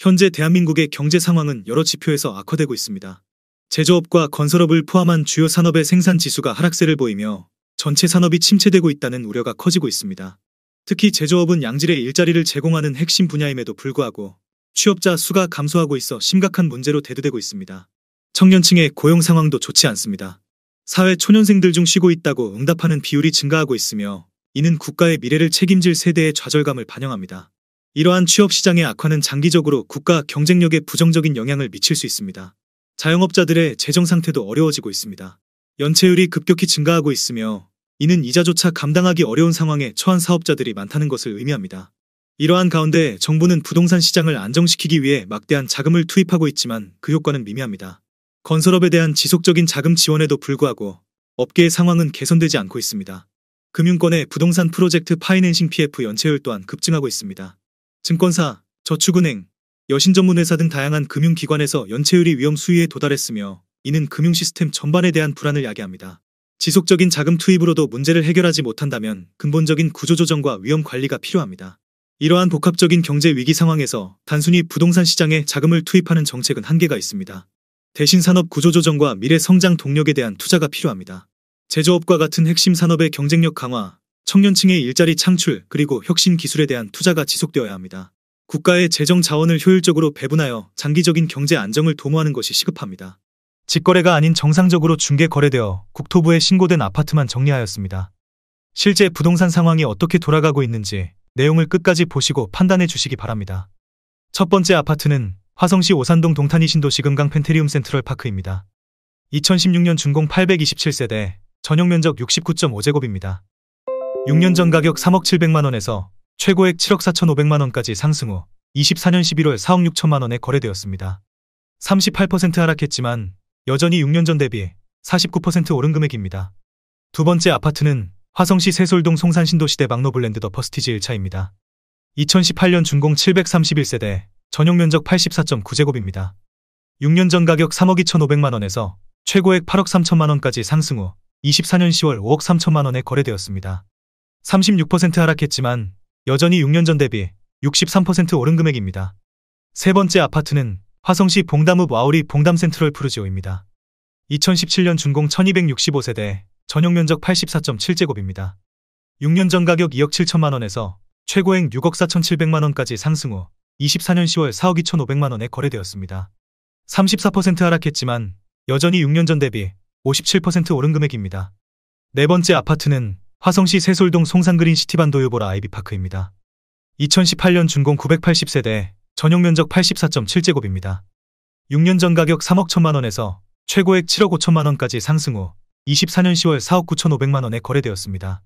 현재 대한민국의 경제 상황은 여러 지표에서 악화되고 있습니다. 제조업과 건설업을 포함한 주요 산업의 생산 지수가 하락세를 보이며 전체 산업이 침체되고 있다는 우려가 커지고 있습니다. 특히 제조업은 양질의 일자리를 제공하는 핵심 분야임에도 불구하고 취업자 수가 감소하고 있어 심각한 문제로 대두되고 있습니다. 청년층의 고용 상황도 좋지 않습니다. 사회 초년생들 중 쉬고 있다고 응답하는 비율이 증가하고 있으며 이는 국가의 미래를 책임질 세대의 좌절감을 반영합니다. 이러한 취업 시장의 악화는 장기적으로 국가 경쟁력에 부정적인 영향을 미칠 수 있습니다. 자영업자들의 재정 상태도 어려워지고 있습니다. 연체율이 급격히 증가하고 있으며 이는 이자조차 감당하기 어려운 상황에 처한 사업자들이 많다는 것을 의미합니다. 이러한 가운데 정부는 부동산 시장을 안정시키기 위해 막대한 자금을 투입하고 있지만 그 효과는 미미합니다. 건설업에 대한 지속적인 자금 지원에도 불구하고 업계의 상황은 개선되지 않고 있습니다. 금융권의 부동산 프로젝트 파이낸싱 PF 연체율 또한 급증하고 있습니다. 증권사, 저축은행, 여신전문회사 등 다양한 금융기관에서 연체율이 위험 수위에 도달했으며 이는 금융 시스템 전반에 대한 불안을 야기합니다. 지속적인 자금 투입으로도 문제를 해결하지 못한다면 근본적인 구조조정과 위험 관리가 필요합니다. 이러한 복합적인 경제 위기 상황에서 단순히 부동산 시장에 자금을 투입하는 정책은 한계가 있습니다. 대신 산업 구조조정과 미래 성장 동력에 대한 투자가 필요합니다. 제조업과 같은 핵심 산업의 경쟁력 강화, 청년층의 일자리 창출, 그리고 혁신 기술에 대한 투자가 지속되어야 합니다. 국가의 재정 자원을 효율적으로 배분하여 장기적인 경제 안정을 도모하는 것이 시급합니다. 직거래가 아닌 정상적으로 중개 거래되어 국토부에 신고된 아파트만 정리하였습니다. 실제 부동산 상황이 어떻게 돌아가고 있는지 내용을 끝까지 보시고 판단해 주시기 바랍니다. 첫 번째 아파트는 화성시 오산동 동탄이 신도시 금강 펜테리움 센트럴 파크입니다. 2016년 준공 827세대, 전용 면적 69.5제곱입니다. 6년 전 가격 3억 700만원에서 최고액 7억 4,500만원까지 상승 후 24년 11월 4억 6천만원에 거래되었습니다. 38% 하락했지만 여전히 6년 전 대비 49% 오른 금액입니다. 두 번째 아파트는 화성시 세솔동 송산신도시대 막노블랜드 더 퍼스티지 1차입니다. 2018년 준공 731세대, 전용 면적 84.9제곱입니다. 6년 전 가격 3억 2,500만원에서 최고액 8억 3천만원까지 상승 후 24년 10월 5억 3천만원에 거래되었습니다. 36% 하락했지만 여전히 6년 전 대비 63% 오른 금액입니다. 세 번째 아파트는 화성시 봉담읍 와우리 봉담 센트럴 푸르지오입니다. 2017년 준공 1265세대, 전용 면적 84.7제곱입니다. 6년 전 가격 2억 7천만원에서 최고액 6억 4,700만원까지 상승 후 24년 10월 4억 2,500만원에 거래되었습니다. 34% 하락했지만 여전히 6년 전 대비 57% 오른 금액입니다. 네 번째 아파트는 화성시 세솔동 송산그린 시티반 도유보라 아이비파크입니다. 2018년 준공 980세대, 전용 면적 84.7제곱입니다. 6년 전 가격 3억 1천만원에서 최고액 7억 5천만원까지 상승 후 24년 10월 4억 9,500만원에 거래되었습니다.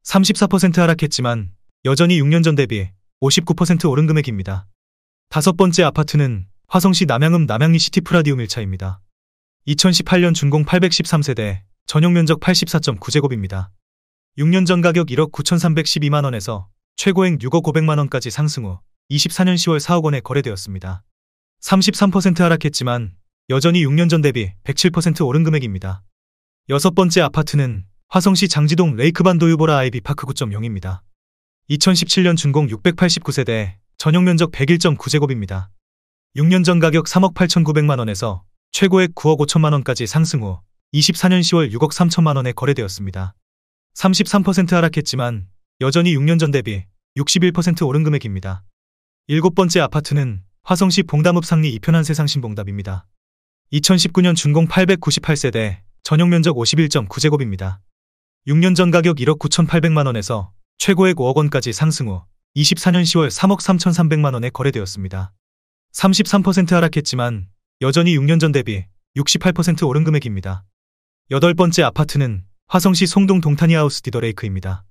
34% 하락했지만 여전히 6년 전 대비 59% 오른 금액입니다. 다섯 번째 아파트는 화성시 남양읍 남양리 시티프라디움 1차입니다. 2018년 준공 813세대, 전용 면적 84.9제곱입니다. 6년 전 가격 1억 9,312만원에서 최고액 6억 500만원까지 상승 후 24년 10월 4억 원에 거래되었습니다. 33% 하락했지만 여전히 6년 전 대비 107% 오른 금액입니다. 여섯 번째 아파트는 화성시 장지동 레이크반 도유보라 아이비파크 9.0입니다. 2017년 준공 689세대, 전용 면적 101.9제곱입니다. 6년 전 가격 3억 8,900만원에서 최고액 9억 5천만원까지 상승 후 24년 10월 6억 3천만원에 거래되었습니다. 33% 하락했지만 여전히 6년 전 대비 61% 오른 금액입니다. 일곱 번째 아파트는 화성시 봉담읍 상리 이편한 세상신봉답입니다. 2019년 준공 898세대, 전용 면적 51.9제곱입니다. 6년 전 가격 1억 9,800만원에서 최고액 5억 원까지 상승 후 24년 10월 3억 3,300만원에 거래되었습니다. 33% 하락했지만 여전히 6년 전 대비 68% 오른 금액입니다. 여덟 번째 아파트는 화성시 송동 동타니하우스 디더레이크입니다.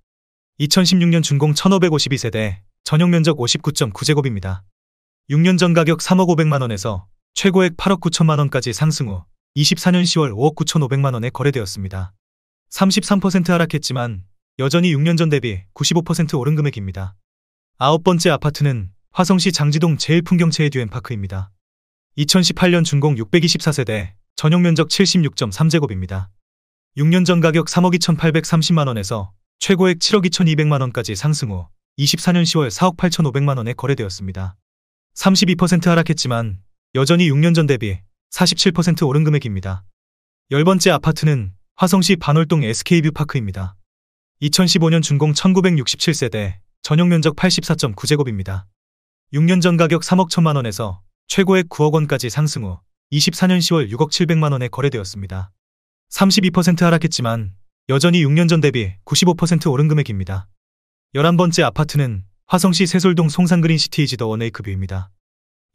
2016년 준공 1,552세대, 전용 면적 59.9제곱입니다. 6년 전 가격 3억 500만원에서 최고액 8억 9천만원까지 상승 후 24년 10월 5억 9,500만원에 거래되었습니다. 33% 하락했지만 여전히 6년 전 대비 95% 오른 금액입니다. 아홉 번째 아파트는 화성시 장지동 제일풍경채의 듀엠파크입니다. 2018년 준공 624세대, 전용 면적 76.3제곱입니다. 6년 전 가격 3억 2,830만원에서 최고액 7억 2,200만원까지 상승 후 24년 10월 4억 8,500만원에 거래되었습니다. 32% 하락했지만 여전히 6년 전 대비 47% 오른 금액입니다. 10번째 아파트는 화성시 반월동 SK뷰파크입니다. 2015년 준공 1967세대, 전용 면적 84.9제곱입니다. 6년 전 가격 3억 1천만 원에서 최고액 9억 원까지 상승 후 24년 10월 6억 7백만 원에 거래되었습니다. 32% 하락했지만 여전히 6년 전 대비 95% 오른 금액입니다. 11번째 아파트는 화성시 세솔동 송산그린시티 더 원레이크뷰입니다.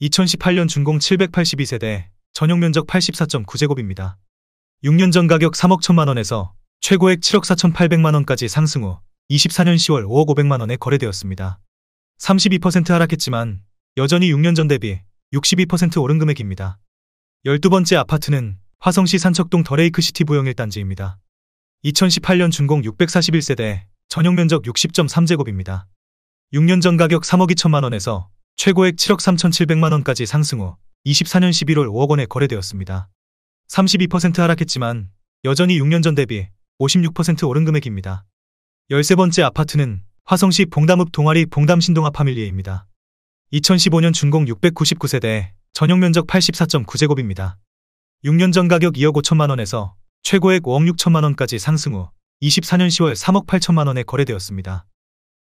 2018년 준공 782세대, 전용 면적 84.9제곱입니다. 6년 전 가격 3억 1천만 원에서 최고액 7억 4,800만 원까지 상승 후 24년 10월 5억 5백만 원에 거래되었습니다. 32% 하락했지만 여전히 6년 전 대비 62% 오른 금액입니다. 12번째 아파트는 화성시 산척동 더레이크시티 부영 1단지입니다. 2018년 준공 641세대, 전용 면적 60.3제곱입니다. 6년 전 가격 3억 2천만 원에서 최고액 7억 3,700만 원까지 상승 후 24년 11월 5억 원에 거래되었습니다. 32% 하락했지만 여전히 6년 전 대비 56% 오른 금액입니다. 13번째 아파트는 화성시 봉담읍 동아리 봉담신동아 파밀리에입니다. 2015년 준공 699세대, 전용 면적 84.9제곱입니다. 6년 전 가격 2억 5천만 원에서 최고액 5억 6천만 원까지 상승 후 24년 10월 3억 8천만 원에 거래되었습니다.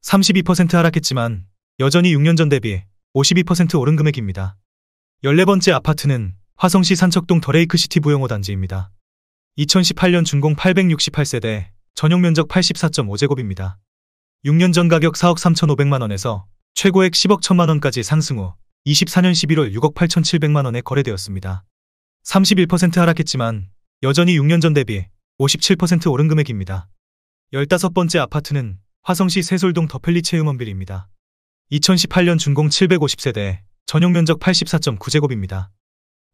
32% 하락했지만 여전히 6년 전 대비 52% 오른 금액입니다. 14번째 아파트는 화성시 산척동 더레이크시티 부영 5단지입니다. 2018년 준공 868세대, 전용 면적 84.5제곱입니다. 6년 전 가격 4억 3,500만 원에서 최고액 10억 1천만 원까지 상승 후 24년 11월 6억 8,700만 원에 거래되었습니다. 31% 하락했지만 여전히 6년 전 대비 57% 오른 금액입니다. 15번째 아파트는 화성시 세솔동 더펠리체휴먼빌입니다. 2018년 준공 750세대, 전용 면적 84.9제곱입니다.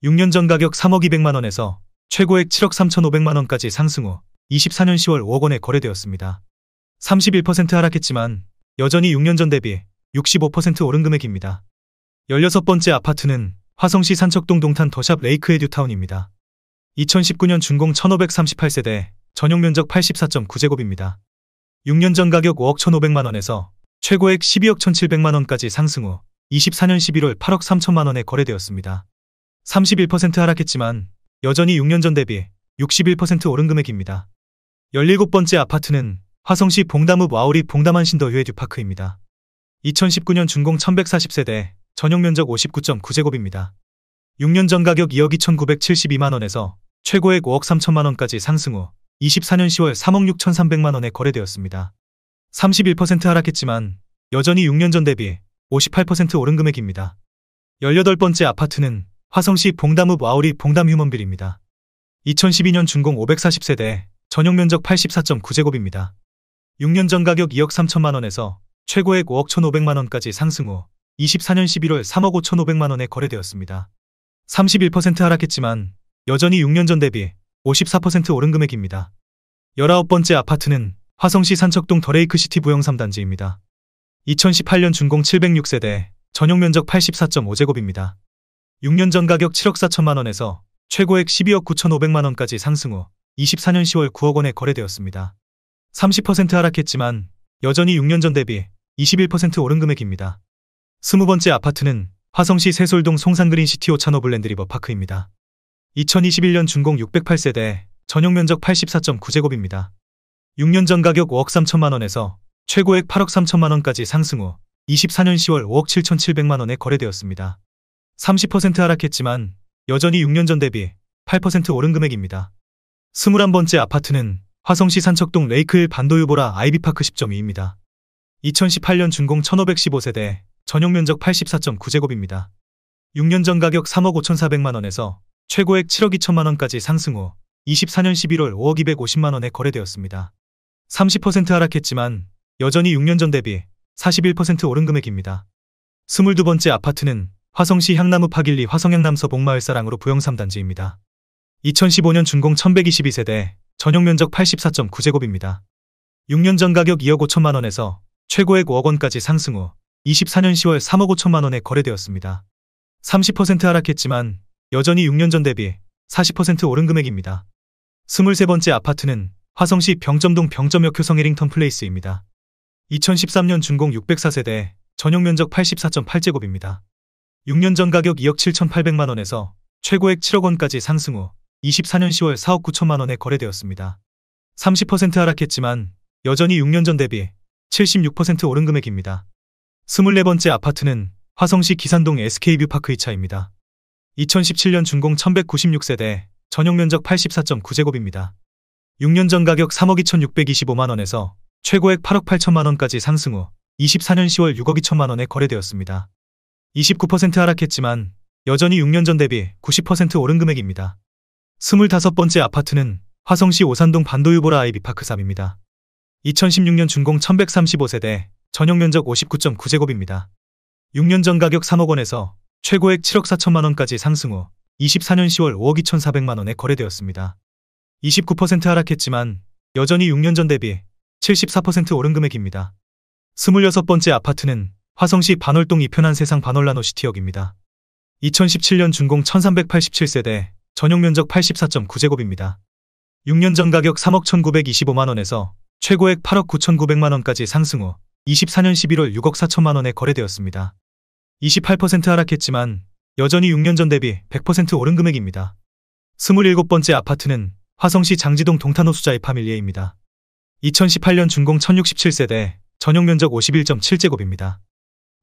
6년 전 가격 3억 2백만 원에서 최고액 7억 3,500만 원까지 상승 후 24년 10월 5억 원에 거래되었습니다. 31% 하락했지만 여전히 6년 전 대비 65% 오른 금액입니다. 16번째 아파트는 화성시 산척동 동탄 더샵 레이크 에듀타운입니다. 2019년 준공 1538세대, 전용 면적 84.9제곱입니다. 6년 전 가격 5억 1,500만 원에서 최고액 12억 1,700만 원까지 상승 후 24년 11월 8억 3천만 원에 거래되었습니다. 31% 하락했지만 여전히 6년 전 대비 61% 오른 금액입니다. 17번째 아파트는 화성시 봉담읍 와우리 봉담안신더 휴에듀파크입니다. 2019년 준공 1140세대, 전용 면적 59.9제곱입니다. 6년 전 가격 2억 2,972만 원에서 최고액 5억 3천만 원까지 상승 후 24년 10월 3억 6,300만 원에 거래되었습니다. 31% 하락했지만 여전히 6년 전 대비 58% 오른 금액입니다. 18번째 아파트는 화성시 봉담읍 와우리 봉담휴먼빌입니다. 2012년 준공 540세대, 전용 면적 84.9제곱입니다. 6년 전 가격 2억 3천만 원에서 최고액 5억 1,500만 원까지 상승 후 24년 11월 3억 5,500만 원에 거래되었습니다. 31% 하락했지만 여전히 6년 전 대비 54% 오른 금액입니다. 19번째 아파트는 화성시 산척동 더레이크시티 부영 3단지입니다. 2018년 준공 706세대, 전용 면적 84.5제곱입니다. 6년 전 가격 7억 4천만 원에서 최고액 12억 9,500만 원까지 상승 후 24년 10월 9억 원에 거래되었습니다. 30% 하락했지만 여전히 6년 전 대비 21% 오른 금액입니다. 20번째 아파트는 화성시 세솔동 송산그린시티 오차노블랜드리버 파크입니다. 2021년 준공 608세대, 전용 면적 84.9제곱입니다. 6년 전 가격 5억 3천만 원에서 최고액 8억 3천만 원까지 상승 후 24년 10월 5억 7,700만 원에 거래되었습니다. 30% 하락했지만 여전히 6년 전 대비 8% 오른 금액입니다. 21번째 아파트는 화성시 산척동 레이크힐 반도유보라 아이비파크 10.2입니다. 2018년 준공 1515세대, 전용 면적 84.9제곱입니다. 6년 전 가격 3억 5,400만 원에서 최고액 7억 2천만 원까지 상승 후 24년 11월 5억 250만 원에 거래되었습니다. 30% 하락했지만 여전히 6년 전 대비 41% 오른 금액입니다. 22번째 아파트는 화성시 향남읍 하길리 화성향남서 복마을사랑으로 부영 3단지입니다. 2015년 준공 1122세대, 전용 면적 84.9제곱입니다. 6년 전 가격 2억 5천만 원에서 최고액 5억 원까지 상승 후 24년 10월 3억 5천만 원에 거래되었습니다. 30% 하락했지만 여전히 6년 전 대비 40% 오른 금액입니다. 23번째 아파트는 화성시 병점동 병점역 효성 해링턴 플레이스입니다. 2013년 준공 604세대, 전용 면적 84.8제곱입니다. 6년 전 가격 2억 7,800만 원에서 최고액 7억 원까지 상승 후 24년 10월 4억 9천만 원에 거래되었습니다. 30% 하락했지만 여전히 6년 전 대비 76% 오른 금액입니다. 24번째 아파트는 화성시 기산동 SK뷰 파크 2차입니다. 2017년 준공 1196세대, 전용 면적 84.9제곱입니다. 6년 전 가격 3억 2,625만 원에서 최고액 8억 8천만 원까지 상승 후 24년 10월 6억 2천만 원에 거래되었습니다. 29% 하락했지만 여전히 6년 전 대비 90% 오른 금액입니다. 25번째 아파트는 화성시 오산동 반도유보라 아이비파크 3입니다. 2016년 준공 1135세대, 전용 면적 59.9제곱입니다. 6년 전 가격 3억 원에서 최고액 7억 4천만 원까지 상승 후 24년 10월 5억 2,400만 원에 거래되었습니다. 29% 하락했지만 여전히 6년 전 대비 74% 오른 금액입니다. 26번째 아파트는 화성시 반월동 이편한 세상 반월라노시티역입니다. 2017년 준공 1387세대, 전용 면적 84.9제곱입니다. 6년 전 가격 3억 1925만 원에서 최고액 8억 9,900만 원까지 상승 후 24년 11월 6억 4천만 원에 거래되었습니다. 28% 하락했지만 여전히 6년 전 대비 100% 오른 금액입니다. 27번째 아파트는 화성시 장지동 동탄호수자이 파밀리에입니다. 2018년 준공 1067세대, 전용 면적 51.7제곱입니다.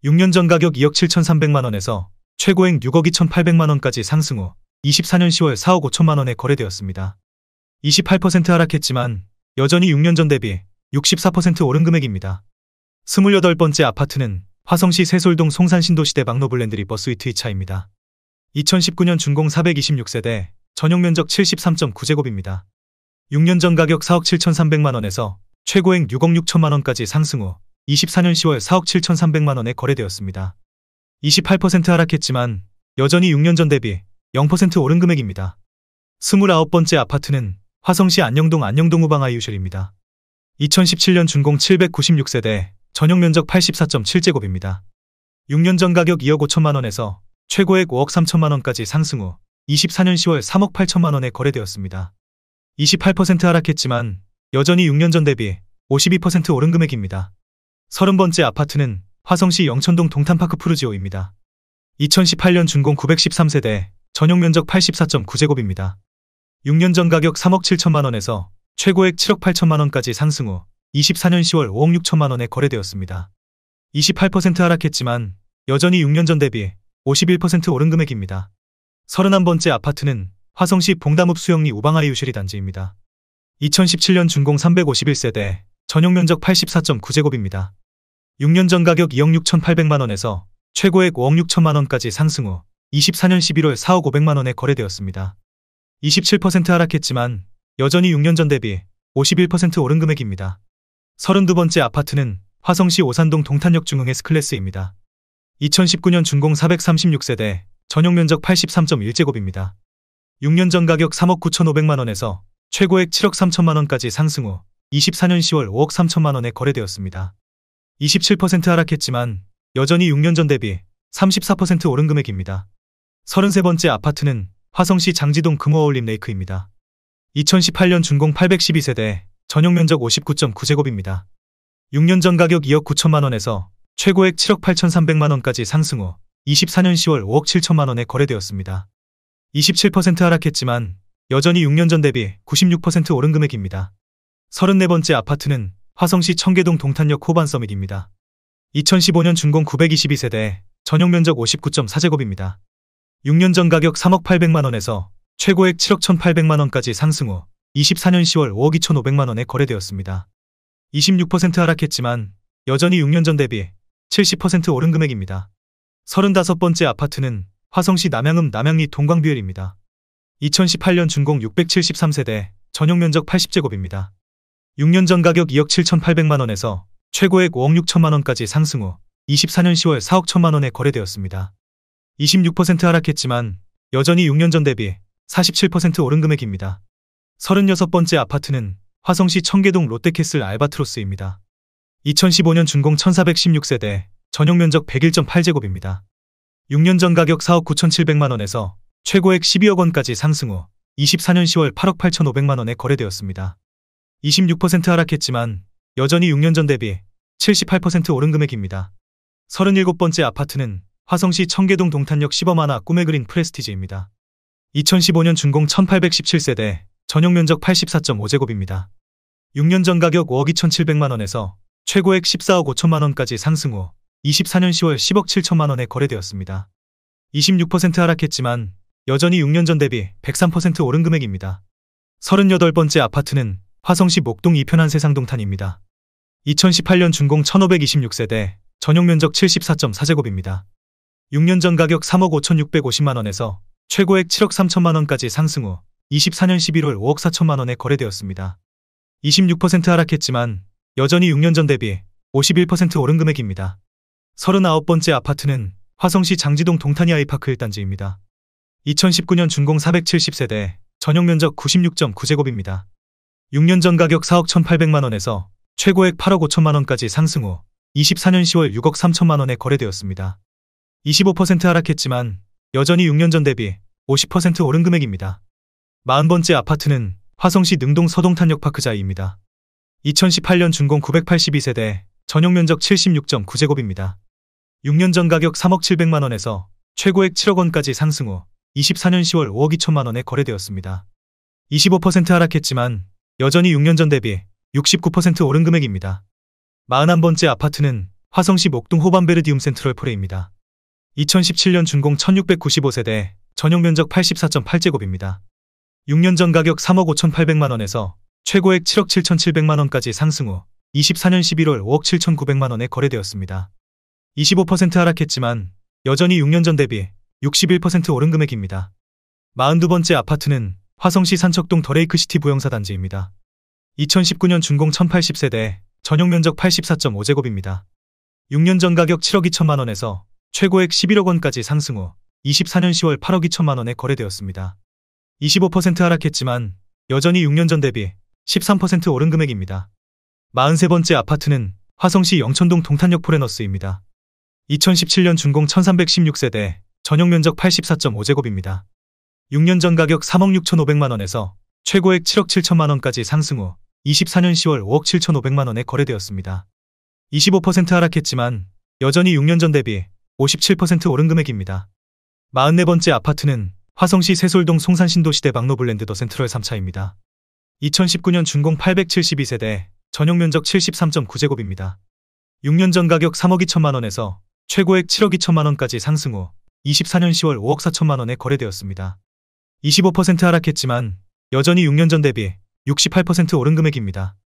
6년 전 가격 2억 7,300만 원에서 최고액 6억 2,800만 원까지 상승 후 24년 10월 4억 5천만 원에 거래되었습니다. 28% 하락했지만 여전히 6년 전 대비 64% 오른 금액입니다. 28번째 아파트는 화성시 세솔동 송산신도시대 막노블렌드리 버스위트 2차입니다. 2019년 준공 426세대, 전용 면적 73.9제곱입니다. 6년 전 가격 4억 7,300만 원에서 최고액 6억 6천만 원까지 상승 후 24년 10월 4억 7,300만 원에 거래되었습니다. 28% 하락했지만 여전히 6년 전 대비 0% 오른 금액입니다. 29번째 아파트는 화성시 안녕동 우방아이유실입니다. 2017년 준공 796세대, 전용 면적 84.7제곱입니다. 6년 전 가격 2억 5천만 원에서 최고액 5억 3천만 원까지 상승 후 24년 10월 3억 8천만 원에 거래되었습니다. 28% 하락했지만 여전히 6년 전 대비 52% 오른 금액입니다. 30번째 아파트는 화성시 영천동 동탄파크 푸르지오입니다. 2018년 준공 913세대, 전용 면적 84.9제곱입니다. 6년 전 가격 3억 7천만 원에서 최고액 7억 8천만 원까지 상승 후 24년 10월 5억 6천만 원에 거래되었습니다. 28% 하락했지만 여전히 6년 전 대비 51% 오른 금액입니다. 31번째 아파트는 화성시 봉담읍 수영리 우방아이 유실이 단지입니다. 2017년 준공 351세대, 전용 면적 84.9제곱입니다. 6년 전 가격 2억 6,800만 원에서 최고액 5억 6천만 원까지 상승 후 24년 11월 4억 500만 원에 거래되었습니다. 27% 하락했지만 여전히 6년 전 대비 51% 오른 금액입니다. 32번째 아파트는 화성시 오산동 동탄역 중흥 S클래스입니다. 2019년 준공 436세대, 전용 면적 83.1제곱입니다. 6년 전 가격 3억 9,500만 원에서 최고액 7억 3천만 원까지 상승 후 24년 10월 5억 3천만 원에 거래되었습니다. 27% 하락했지만 여전히 6년 전 대비 34% 오른 금액입니다. 33번째 아파트는 화성시 장지동 금호어울림 레이크입니다. 2018년 준공 812세대, 전용 면적 59.9제곱입니다. 6년 전 가격 2억 9천만 원에서 최고액 7억 8,300만 원까지 상승 후 24년 10월 5억 7천만 원에 거래되었습니다. 27% 하락했지만 여전히 6년 전 대비 96% 오른 금액입니다. 34번째 아파트는 화성시 청계동 동탄역 호반 서밋입니다. 2015년 준공 922세대, 전용 면적 59.4제곱입니다. 6년 전 가격 3억 800만 원에서 최고액 7억 1,800만 원까지 상승 후 24년 10월 5억 2,500만 원에 거래되었습니다. 26% 하락했지만 여전히 6년 전 대비 70% 오른 금액입니다. 35번째 아파트는 화성시 남양읍 남양리 동광뷰엘입니다. 2018년 준공 673세대, 전용 면적 80제곱입니다. 6년 전 가격 2억 7,800만 원에서 최고액 5억 6천만 원까지 상승 후 24년 10월 4억 1천만 원에 거래되었습니다. 26% 하락했지만 여전히 6년 전 대비 47% 오른 금액입니다. 36번째 아파트는 화성시 청계동 롯데캐슬 알바트로스입니다. 2015년 준공 1416세대, 전용 면적 101.8제곱입니다. 6년 전 가격 4억 9,700만 원에서 최고액 12억 원까지 상승 후 24년 10월 8억 8,500만 원에 거래되었습니다. 26% 하락했지만 여전히 6년 전 대비 78% 오른 금액입니다. 37번째 아파트는 화성시 청계동 동탄역 시범하나 꿈에 그린 프레스티지입니다. 2015년 준공 1817세대, 전용 면적 84.5제곱입니다. 6년 전 가격 5억 2,700만원에서 최고액 14억 5천만원까지 상승 후 24년 10월 10억 7천만원에 거래되었습니다. 26% 하락했지만 여전히 6년 전 대비 103% 오른 금액입니다. 38번째 아파트는 화성시 목동 이편한 세상동탄입니다. 2018년 준공 1526세대, 전용 면적 74.4제곱입니다. 6년 전 가격 3억 5,650만원에서 최고액 7억 3천만원까지 상승 후 24년 11월 5억 4천만원에 거래되었습니다. 26% 하락했지만 여전히 6년 전 대비 51% 오른 금액입니다. 39번째 아파트는 화성시 장지동 동탄이 아이파크 1단지입니다. 2019년 준공 470세대, 전용 면적 96.9제곱입니다. 6년 전 가격 4억 1,800만원에서 최고액 8억 5천만원까지 상승 후 24년 10월 6억 3천만원에 거래되었습니다. 25% 하락했지만 여전히 6년 전 대비 50% 오른 금액입니다. 40번째 아파트는 화성시 능동 서동탄역 파크자이입니다. 2018년 준공 982세대, 전용 면적 76.9제곱입니다. 6년 전 가격 3억 700만원에서 최고액 7억원까지 상승 후 24년 10월 5억 2천만원에 거래되었습니다. 25% 하락했지만 여전히 6년 전 대비 69% 오른 금액입니다. 41번째 아파트는 화성시 목동 호반베르디움 센트럴 포레입니다. 2017년 준공 1695세대, 전용 면적 84.8제곱입니다. 6년 전 가격 3억 5,800만원에서 최고액 7억 7,700만원까지 상승 후 24년 11월 5억 7,900만원에 거래되었습니다. 25% 하락했지만 여전히 6년 전 대비 61% 오른 금액입니다. 42번째 아파트는 화성시 산척동 더레이크시티 부영사 단지입니다. 2019년 준공 1080세대, 전용 면적 84.5제곱입니다. 6년 전 가격 7억 2천만원에서 최고액 11억원까지 상승 후 24년 10월 8억 2천만원에 거래되었습니다. 25% 하락했지만 여전히 6년 전 대비 13% 오른 금액입니다. 43번째 아파트는 화성시 영천동 동탄역 포레너스입니다. 2017년 준공 1316세대, 전용 면적 84.5제곱입니다. 6년 전 가격 3억 6,500만원에서 최고액 7억 7천만원까지 상승 후 24년 10월 5억 7,500만원에 거래되었습니다. 25% 하락했지만 여전히 6년 전 대비 57% 오른 금액입니다. 44번째 아파트는 화성시 세솔동 송산신도시대 박노블랜드 더 센트럴 3차입니다. 2019년 준공 872세대, 전용 면적 73.9제곱입니다. 6년 전 가격 3억 2천만원에서 최고액 7억 2천만원까지 상승 후 24년 10월 5억 4천만원에 거래되었습니다. 25% 하락했지만 여전히 6년 전 대비 68% 오른 금액입니다.